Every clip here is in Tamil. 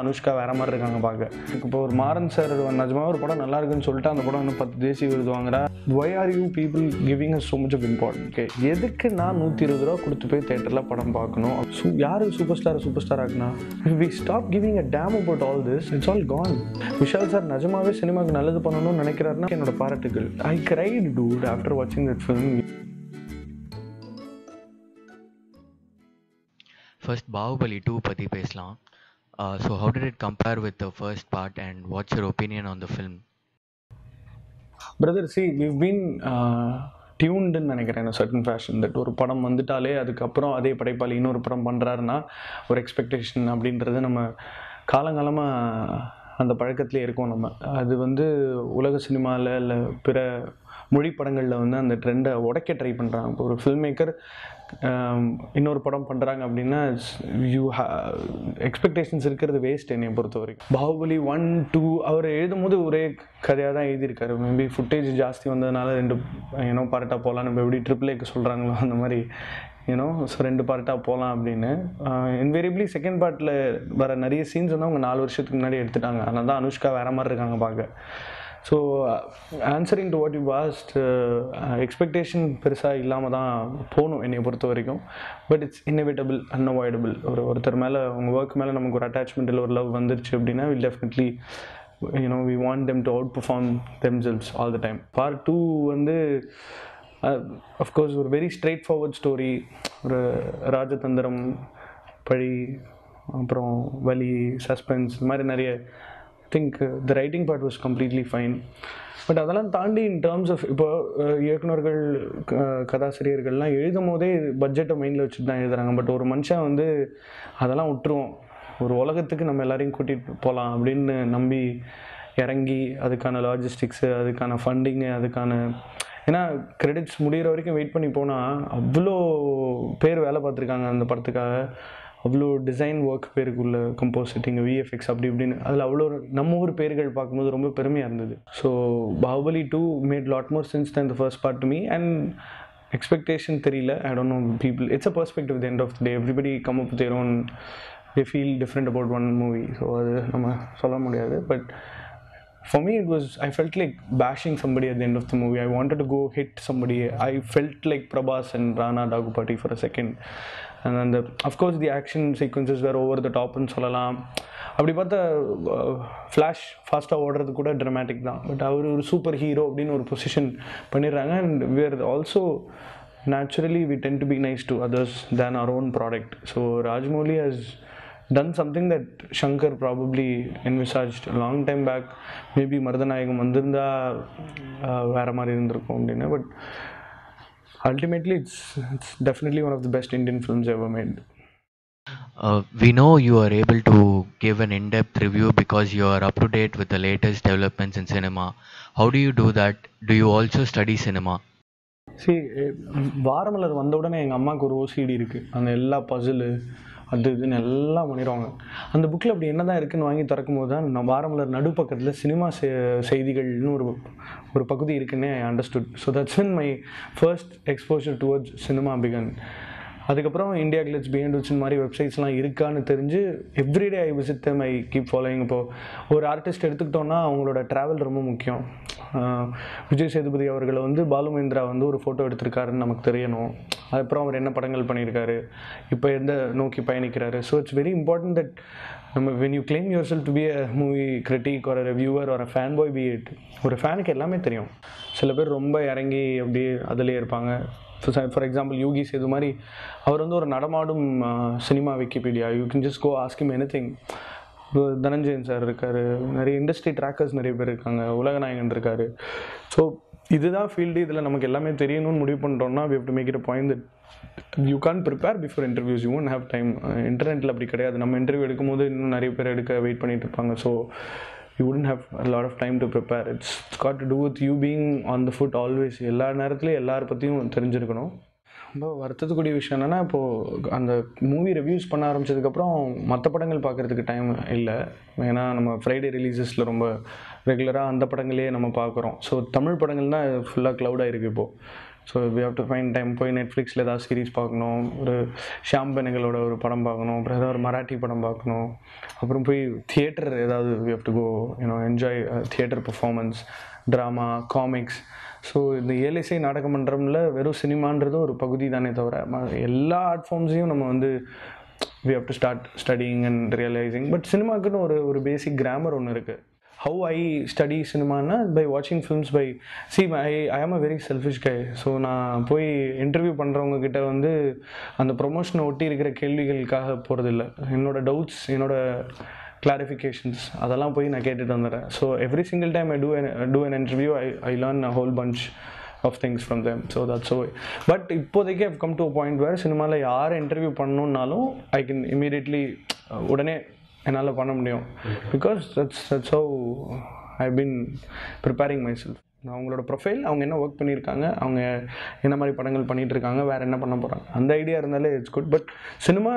அனுஷ்கா வேற மாதிரி இருக்காங்க பார்க்க. இப்போ ஒரு மாறன் சார் நிஜமாக ஒரு படம் நல்லா இருக்குன்னு சொல்லிட்டு அந்த படம் இன்னும் 10 தேசிய விருது வாங்குறா. Why are you people giving us so much of importance? Okay, எதுக்கு நான் 120 ரூபா கொடுத்து போய் தேட்டரில் படம் பார்க்கணும்? யாரு சூப்பர் ஸ்டார் ஆகுனா? We stop giving a damn about all this. It's all gone. Vishal sir நிஜமாவே சினிமாவுக்கு நல்லது பண்ணணும்னு நினைக்கிறாருன்னா என்னோட பாராட்டுகள். I cried dude after watching that film. First Bahubali 2 பற்றி பேசலாம். So how did it compare with the first part and what's your opinion on the film? Brother, see, we've been tuned in நினைக்கிறேன் in a certain fashion that ஒரு படம் வந்துட்டாலே அதுக்கப்புறம் அதே படைப்பாளி இன்னொரு படம் பண்ணுறாருன்னா ஒரு எக்ஸ்பெக்டேஷன் அப்படின்றது நம்ம காலங்காலமாக அந்த பழக்கத்திலே இருக்கோம். நம்ம அது வந்து உலக சினிமாவில் இல்லை பிற மொழி படங்களில் வந்து அந்த ட்ரெண்டை உடைக்க ட்ரை பண்ணுறாங்க. இப்போ ஒரு ஃபில்ம் மேக்கர் இன்னொரு படம் பண்ணுறாங்க அப்படின்னா எக்ஸ்பெக்டேஷன்ஸ் இருக்கிறது வேஸ்ட் என்னை பொறுத்த வரைக்கும். பாகுபலி 1, 2 அவர் எழுதும் போது ஒரே கதையாக தான் எழுதியிருக்காரு. மேபி ஃபுட்டேஜ் ஜாஸ்தி வந்ததுனால 2 பார்ட்டாக போகலாம். நம்ம எப்படி AAAக்கு சொல்கிறாங்களோ அந்த மாதிரி ஸோ 2 பார்ட்டாக போகலாம் அப்படின்னு. இன்வேரியபிளி செகண்ட் பார்ட்டில் வர நிறைய சீன்ஸ் வந்து அவங்க 4 வருஷத்துக்கு முன்னாடி எடுத்துட்டாங்க. அதனால தான் அனுஷ்கா வேற மாதிரி இருக்காங்க பார்க்க. So answering to what you was, expectation பெருசாக இல்லாமல் தான் போகணும் என்னை பொறுத்த வரைக்கும். But it's inevitable, unavoidable. ஒருத்தர் மேலே உங்கள் ஒர்க் மேலே நமக்கு ஒரு அட்டாச்மெண்ட் இல்லை ஒரு லவ் வந்துருச்சு அப்படின்னா will definitely we want them to outperform themselves all the time. Part 2 வந்து அஃப்கோர்ஸ் ஒரு வெரி ஸ்ட்ரெயிட் ஃபார்வர்ட் ஸ்டோரி. ஒரு ராஜதந்திரம், பழி, அப்புறம் வலி, சஸ்பென்ஸ், இந்த மாதிரி நிறைய think the writing part was completely fine. But அதெல்லாம் தாண்டி இன் டேர்ம்ஸ் ஆஃப் இப்போ இயக்குநர்கள் கதாசிரியர்கள்லாம் எழுதும் போதே பட்ஜெட்டை மைண்டில் வச்சுட்டு தான் எழுதுகிறாங்க. பட் ஒரு மனுஷன் வந்து அதெல்லாம் விட்டுருவோம், ஒரு உலகத்துக்கு நம்ம எல்லாரையும் கூட்டிகிட்டு போகலாம் அப்படின்னு நம்பி இறங்கி அதுக்கான லாஜிஸ்டிக்ஸு, அதுக்கான ஃபண்டிங்கு, அதுக்கான ஏன்னா கிரெடிட்ஸ் முடிகிற வரைக்கும் வெயிட் பண்ணி போனால் அவ்வளோ பேர் வேலை பார்த்துருக்காங்க அந்த படத்துக்காக. அவ்வளோ டிசைன் ஒர்க் பேருக்குள்ள கம்போசிட்டிங், VFX அப்படி இப்படின்னு அதில் அவ்வளோ நம்ம ஊர் பேர்கள் பார்க்கும்போது ரொம்ப பெருமையாக இருந்தது. So Baahubali 2 made lot more sense than the first part to me. And expectation தெரியல, I don't know people, it's a perspective the end of the day. Everybody come up with their own, they feel different about one movie. So அது நம்ம சொல்ல முடியாது. But for me it was, I felt like bashing somebody at the end of the movie. I wanted to go hit somebody. I felt like Prabhas and Rana Daggubati for a second. And then of course the action sequences were over the top ன்னு சொல்லலாம். அப்படி பார்த்தா ஃப்ளாஷ் ஃபாஸ்ட்டாக ஓடுறது கூட ட்ராமேட்டிக் தான். பட் அவர் ஒரு சூப்பர் ஹீரோ அப்படின்னு ஒரு பொசிஷன் பண்ணிடுறாங்க. And we are also naturally we tend to be nice to others than our own product. So Rajamouli has done something that Shankar probably envisaged a long time back. Maybe Marudhanayagam வந்திருந்தா வேற மாதிரி இருந்திருக்கும் அப்படின்னு. But ultimately it's definitely one of the best Indian films ever made. We know you are able to give an in-depth review because you are up to date with the latest developments in cinema. How do you do that? Do you also study cinema? See, Varamalar வந்த உடனே எங்கள் அம்மாவுக்கு ஒரு OCD இருக்குது. அந்த எல்லா பசிலு அது இதுன்னு எல்லாம் பண்ணிடுவாங்க. அந்த புக்கில் அப்படி என்ன தான் இருக்குதுன்னு வாங்கி திறக்கும் போது தான் நான் வாரமலர் நடுப்பக்கத்தில் சினிமா செய்திகள்னு ஒரு பகுதி இருக்குன்னு I understood. So that's when my first exposure towards cinema began. அதுக்கப்புறம் இந்தியா கிளிட்ஸ், பிஹைண்ட் விட்ஸ் மாதிரி வெப்சைட்ஸ்லாம் இருக்கான்னு தெரிஞ்சு everyday I visit them, I keep following. இப்போது ஒரு ஆர்டிஸ்ட் எடுத்துக்கிட்டோன்னா அவங்களோட ட்ராவல் ரொம்ப முக்கியம். விஜய் சேதுபதி அவர்களை வந்து பாலுமேந்திரா வந்து ஒரு ஃபோட்டோ எடுத்திருக்காருன்னு நமக்கு தெரியணும். அதுக்கப்புறம் அவர் என்ன படங்கள் பண்ணியிருக்காரு, இப்போ எந்த நோக்கி பயணிக்கிறாரு. So it's very important that நம்ம when you claim yourself to be a movie critic or a reviewer or a fanboy be it, ஒரு ஃபேனுக்கு எல்லாமே தெரியும். சில பேர் ரொம்ப இறங்கி அப்படியே அதிலே இருப்பாங்க. ஃபார் எக்ஸாம்பிள் யூகி சேது மாதிரி அவர் வந்து ஒரு நடமாடும் cinema Wikipedia. You can just go ask him anything. Dhananjayan sir இருக்கார், நிறைய இண்டஸ்ட்ரி ட்ராக்கர்ஸ் நிறைய பேர் இருக்காங்க, உலகநாயகன் இருக்கார். ஸோ இதுதான் ஃபீல்டு, இதில் நமக்கு எல்லாமே தெரியணும்னு முடிவு பண்ணிட்டோம்னா we have to make it a point that you can't prepare before interviews, you won't have time. இன்டர்நெட்டில் அப்படி கிடையாது. நம்ம இன்டர்வியூ எடுக்கும்போது இன்னும் நிறைய பேர் எடுக்க வெயிட் பண்ணிட்டு இருப்பாங்க. So you wouldn't have a lot of time to prepare. It's got to do with you being on the foot always. எல்லா நேரத்துலையும் எல்லாரை பற்றியும் தெரிஞ்சிருக்கணும். ரொம்ப வருத்தத்துக்குரிய விஷயம் என்னென்னா, இப்போது அந்த மூவி ரிவ்யூஸ் பண்ண ஆரம்பித்ததுக்கப்புறம் மற்ற படங்கள் பார்க்குறதுக்கு டைம் இல்லை. ஏன்னா நம்ம ஃப்ரைடே ரிலீசஸில் ரொம்ப ரெகுலராக அந்த படங்களே நம்ம பார்க்குறோம். ஸோ தமிழ் படங்கள் தான் ஃபுல்லாக க்ளவுடாக இருக்குது இப்போது. So we have to find time. போய் நெட்ஃப்ளிக்ஸில் ஏதாவது சீரிஸ் பார்க்கணும், ஒரு ஷியாம் பெனகலோட ஒரு படம் பார்க்கணும், அப்புறம் ஏதாவது ஒரு மராட்டி படம் பார்க்கணும், அப்புறம் போய் தியேட்டர் ஏதாவது we have to go enjoy theatre performance, drama, comics. So இந்த ஏலிசை நாடக மன்றமில் வெறும் சினிமான்றது ஒரு பகுதி தானே தவிர எல்லா ஆர்ட் ஃபார்ம்ஸையும் நம்ம வந்து we have to start studying and realizing. But சினிமாக்குன்னு ஒரு பேசிக் கிராமர் ஒன்று இருக்குது. How I study சினிமானா by watching films, by I am a very selfish guy. So நான் போய் இன்டர்வியூ பண்ணுறவங்க கிட்ட வந்து அந்த ப்ரொமோஷனை ஒட்டி இருக்கிற கேள்விகளுக்காக போகிறதில்ல. என்னோட டவுட்ஸ், என்னோட கிளாரிஃபிகேஷன்ஸ் அதெல்லாம் போய் நான் கேட்டுட்டு வந்துடுறேன். So every single time I do an interview, I learn a whole bunch of things from them. So that's why. But இப்போதைக்கு I've come to a point where சினிமாவில் யாரை இன்டர்வியூ பண்ணணுன்னாலும் I can immediately உடனே என்னால் பண்ண முடியும். Because that's how I've been preparing myself. அவங்களோட ப்ரொஃபைல், அவங்க என்ன ஒர்க் பண்ணியிருக்காங்க, அவங்க என்ன மாதிரி படங்கள் பண்ணிகிட்டு இருக்காங்க, வேறு என்ன பண்ண போகிறாங்க, அந்த ஐடியா இருந்தாலே it's good. But cinema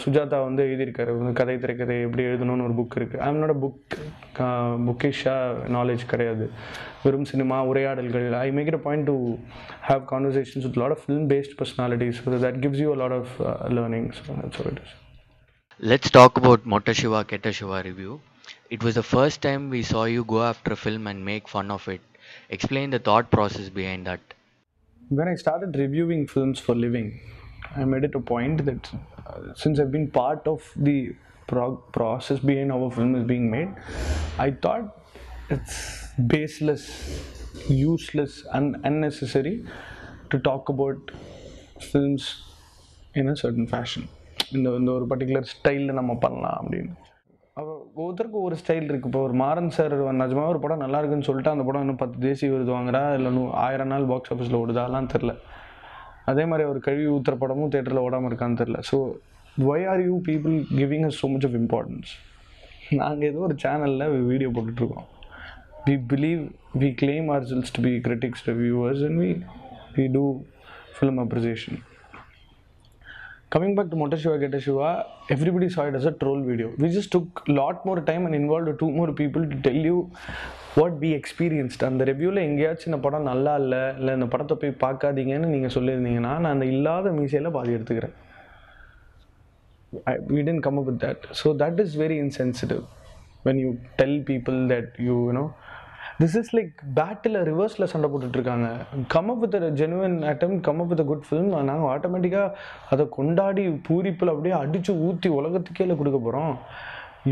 Sujatha வந்து எழுதியிருக்காரு, கதை திரைக்கதை எப்படி எழுதணும்னு ஒரு புக் இருக்குது. அவனோட புக்கிஷாக நாலேஜ் கிடையாது, வெறும் சினிமா உரையாடல்கள். I make it a point to have conversations with lot of film based personalities. So that gives you a lot of learning. So that's what it is. Let's talk about Motta Shiva Ketta Shiva review. It was the first time we saw you go after a film and make fun of it. Explain the thought process behind that. When I started reviewing films for living, I made it a point that since I've been part of the process behind how a film is being made, I thought it's baseless, useless and unnecessary to talk about films in a certain fashion. இந்த ஒரு பர்டிகுலர் ஸ்டைலில் நம்ம பண்ணலாம் அப்படின்னு. ஒவ்வொருத்தருக்கு ஒரு ஸ்டைல் இருக்குது. இப்போ ஒரு மாறன் சார் நிஜமாக ஒரு படம் நல்லா இருக்குன்னு சொல்லிட்டு அந்த படம் இன்னும் 10 தேசிய விருது வாங்குறா, இல்லை 1000 நாள் பாக்ஸ் ஆஃபீஸில் ஓடுதாலாம் தெரில. அதே மாதிரி ஒரு கழுவி ஊற்றுற படமும் தேட்டரில் ஓடாமல் இருக்கான்னு தெரில. So why are you people giving us so much of importance? நாங்கள் ஏதோ ஒரு சேனலில் வீடியோ போட்டுட்ருக்கோம். we claim ourselves to be critics, reviewers, and we do film appreciation. Coming back to Motta Shiva Ketta Shiva, everybody saw it as a troll video. We just took a lot more time and involved 2 more people to tell you what we experienced. அந்த ரிவ்யூவில் எங்கேயாச்சும் இந்த படம் நல்லா இல்லை இந்த படத்தை போய் பார்க்காதீங்கன்னு நீங்கள் சொல்லியிருந்தீங்கன்னா நான் அந்த இல்லாத மீசையில் பாதி எடுத்துக்கிறேன். We didn't come up with that. So that is very insensitive when you tell people that you know this is like battle ரிவர்ஸில் சண்டை போட்டுட்ருக்காங்க. Come up with genuine attempt, come up with good film. நாங்கள் ஆட்டோமேட்டிக்காக அதை கொண்டாடி பூரிப்பில் அப்படியே அடித்து ஊற்றி உலகத்துக்கே கொடுக்க போகிறோம்.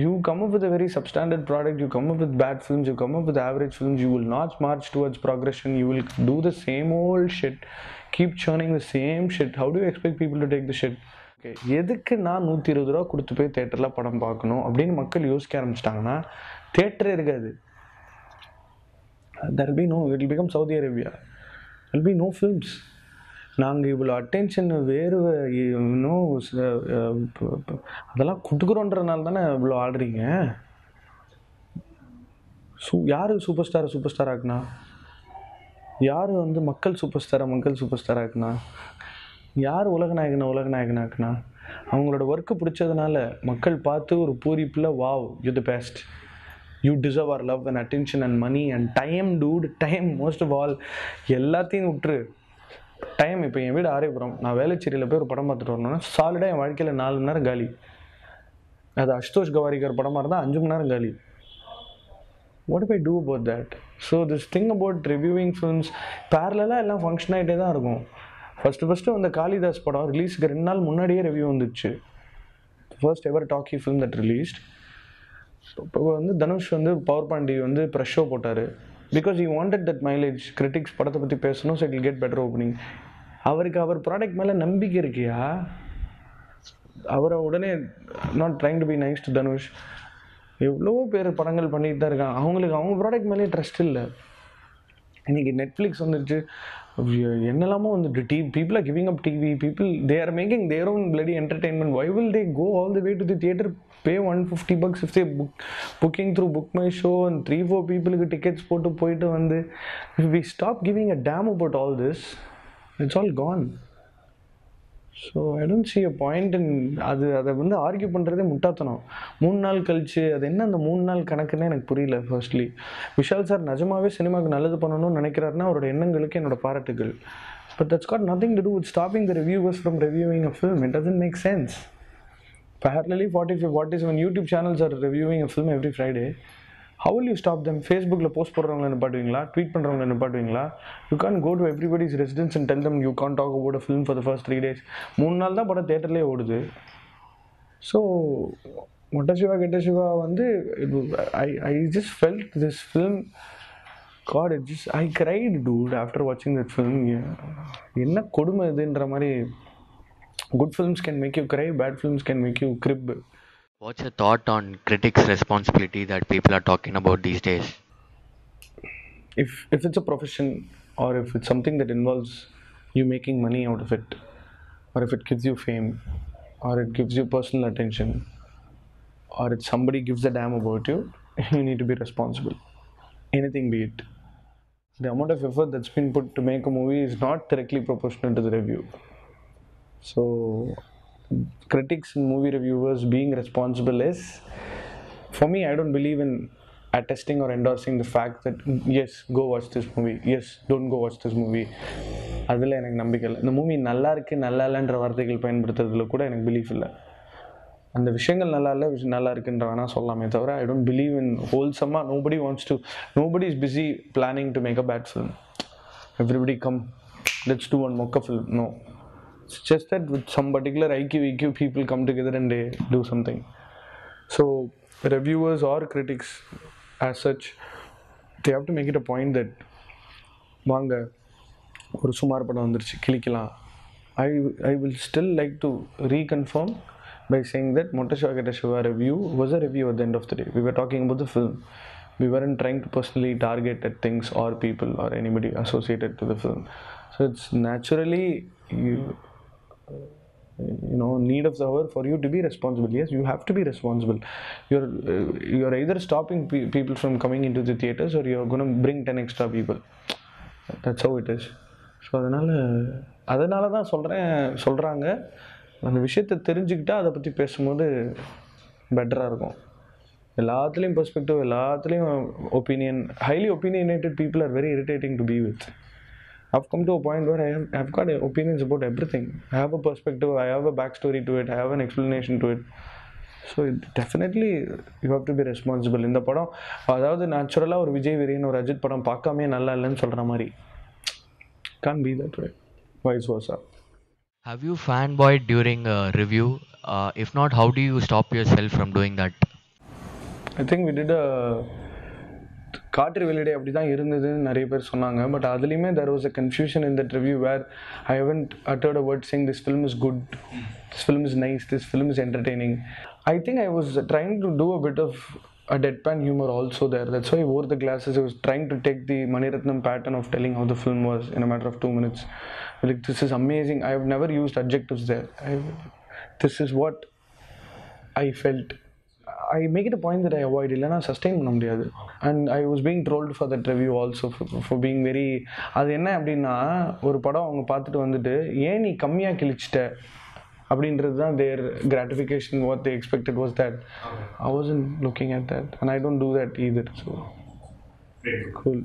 You come up with a very substandard product, you come up with bad films, you come up with average films, you will not march towards progression, you will do the same old shit, keep churning the same shit. How do you expect people to take the shit? Okay, எதுக்கு நான் 120 ரூபா கொடுத்து போய் தேட்டரில் படம் பார்க்கணும் அப்படின்னு மக்கள் யோசிக்க ஆரம்பிச்சிட்டாங்கன்னா தேட்டரே இருக்காது. There will be no, it will become Saudi Arabia. There will be no films. நாங்கள் இவ்வளோ அட்டென்ஷன் வேறு இன்னும் அதெல்லாம் கொடுக்குறோன்றனால தானே இவ்வளோ ஆடுறீங்க. யார் சூப்பர் ஸ்டார் ஆக்குனா, யார் வந்து மக்கள் சூப்பர் ஸ்டார் ஆக்குனா, யார் உலகநாயகன் ஆக்குனா, அவங்களோட ஒர்க்கு பிடிச்சதுனால மக்கள் பார்த்து ஒரு பூரிப்பில் wow you the best, you deserve our love and attention and money and time, dude. Time most of all. எல்லாத்தையும் விட்டுரு. டைம் இப்போ என் வீடு ஆரேபுரம், நான் வேலைச்சேரியில் போய் ஒரு படம் பார்த்துட்டு வரணும்னா சாலிடாக என் வாழ்க்கையில் 4 மணி நேரம் காலி. அது அஷ்டோஷ் கவாரிகர் படமாக இருந்தால் 5 மணி நேரம் காலி. what do I do about that? So this thing about reviewing films பேரலாக எல்லாம் ஃபங்க்ஷன் ஆகிட்டே தான் இருக்கும். ஃபஸ்ட்டு அந்த காளிதாஸ் படம் ரிலீஸுக்கு 2 நாள் முன்னாடியே ரிவ்யூ வந்துச்சு. First ever talkie film that released. இப்போ வந்து தனுஷ் வந்து பவர் பாண்டி வந்து ப்ரெஷ் ஷோ போட்டார். Because he wanted that mileage. Critics படத்தை பற்றி பேசணும், so it will get better opening. அவருக்கு அவர் ப்ராடக்ட் மேலே நம்பிக்கை இருக்கியா? அவரை உடனே not trying to be nice to Dhanush. எவ்வளவோ பேர் படங்கள் பண்ணிட்டு தான் இருக்காங்க, அவங்களுக்கு அவங்க ப்ராடக்ட் மேலே ட்ரஸ்ட் இல்லை. இன்றைக்கி நெட்ஃப்ளிக்ஸ் வந்துட்டு என்னெல்லாமோ வந்துட்டு people are giving up TV, they are making their own bloody entertainment. Why will they go all the way to the theater, pay $150 if they booking through Book My Show and 3-4 people tickets போட்டு போயிட்டு வந்து if we stop giving a damn about all this, it's all gone. So I don't see a point in அதை வந்து ஆர்கியூ பண்ணுறதே முட்டாத்தனம். 3 நாள் கழிச்சு அது என்ன அந்த 3 நாள் கணக்குன்னு எனக்கு புரியல. ஃபர்ஸ்ட்லி விஷால் சார் நிஜமாவே சினிமாவுக்கு நல்லது பண்ணணும்னு நினைக்கிறாருன்னா அவரோட எண்ணங்களுக்கு என்னோட பாராட்டுகள். But that's got nothing to do with stopping the reviewers from reviewing a film. It doesn't make sense. Parallelly 47 YouTube channels are reviewing a film every Friday. How will you stop them? Facebookல போஸ்ட் போடுறவங்களை நிப்பாட்டுவீங்களா? ட்வீட் பண்ணுறவங்களை நிப்பாட்டுவீங்களா? You can't go to everybody's residence and tell them you can't talk about a film for the first 3 days. 3 நாள் தான் படம் தேட்டர்லேயே ஓடுது. ஸோ மொட்ட சிவா கெட்ட சிவா வந்து I just felt this film, God, I cried, dude, after watching that film. என்ன கொடுமை இதுன்ற மாதிரி. Good films can make you cry, bad films can make you crib. What's your thought on critics' responsibility that people are talking about these days? If it's a profession, or if it's something that involves you making money out of it, or if it gives you fame, or it gives you personal attention, or if somebody gives a damn about you, you need to be responsible. Anything be it. The amount of effort that's been put to make a movie is not directly proportional to the review. So critics and movie reviewers being responsible is, for me, I don't believe in attesting or endorsing the fact that yes, go watch this movie, yes, don't go watch this movie. அதில் எனக்கு நம்பிக்கை இல்லை. இந்த மூவி நல்லா இருக்குது நல்லா இல்லைன்ற வார்த்தைகள் பயன்படுத்துறதுல கூட எனக்கு பிலீஃப் இல்லை. அந்த விஷயங்கள் நல்லா இல்லை நல்லா இருக்குன்ற வேணா சொல்லாமே தவிர ஐ டோன்ட் பிலீவ் இன் ஹோல்சமாக nobody is busy planning to make a bad film. Everybody come, let's do one mocka film. No. It's just that with some particular EQ people come together and they do something. So reviewers or critics as such, they have to make it a point that வாங்க ஒரு சுமார் படம் வந்துருச்சு கிளிக்கலாம். I will still like to reconfirm by saying that Motta Shiva Ketta Shiva review was a review at the end of the day. We were talking about the film. We weren't trying to personally target at things or people or anybody associated to the film. So it's naturally need of the hour for you to be responsible. Yes, you have to be responsible. You're either stopping people from coming into the theaters or you're going to bring 10 extra people. That's how it is. So அதனால தான் சொல்கிறாங்க. அந்த விஷயத்தை தெரிஞ்சுக்கிட்டா அதை பற்றி பேசும்போது பெட்டராக இருக்கும். எல்லாத்துலேயும் பெர்ஸ்பெக்டிவ், எல்லாத்துலேயும் opinion, highly opinionated people are very irritating to be with. I've come to a point where I've got opinions about everything. I have a perspective, I have a backstory to it, I have an explanation to it. So definitely you have to be responsible. இந்த படம் அதாவது நேச்சுரலாக ஒரு விஜய் வீரன் ஒரு அஜித் படம் பார்க்காமே நல்லா இல்லைன்னு சொல்கிற மாதிரி can't be that way. Vice versa. Have you fanboyed during a review? If not, how do you stop yourself from doing that? I think we did a காற்று வெளியிடை அப்படி தான் இருந்ததுன்னு நிறைய பேர் சொன்னாங்க. பட் அதுலேயுமே there was a confusion in that review where I haven't uttered a word saying this film is good, this film is nice, this film is entertaining. I think I was trying to do a bit of a deadpan humor also there. That's why I wore the glasses. I was trying to take the Maniratnam pattern of telling how the film was in a matter of 2 minutes. Like, this is amazing. I have never used adjectives there. This is what I felt. I make it a point that I avoid இல்லைனா சஸ்டெயின் பண்ண முடியாது. And I was being trolled for that review also for being very. அது என்ன அப்படின்னா, ஒரு படம் அவங்க பார்த்துட்டு வந்துட்டு ஏன் நீ கம்மியாக கிழிச்சிட்ட அப்படின்றது தான் their gratification. What they expected was that I wasn't looking at that and I don't do that either. So cool.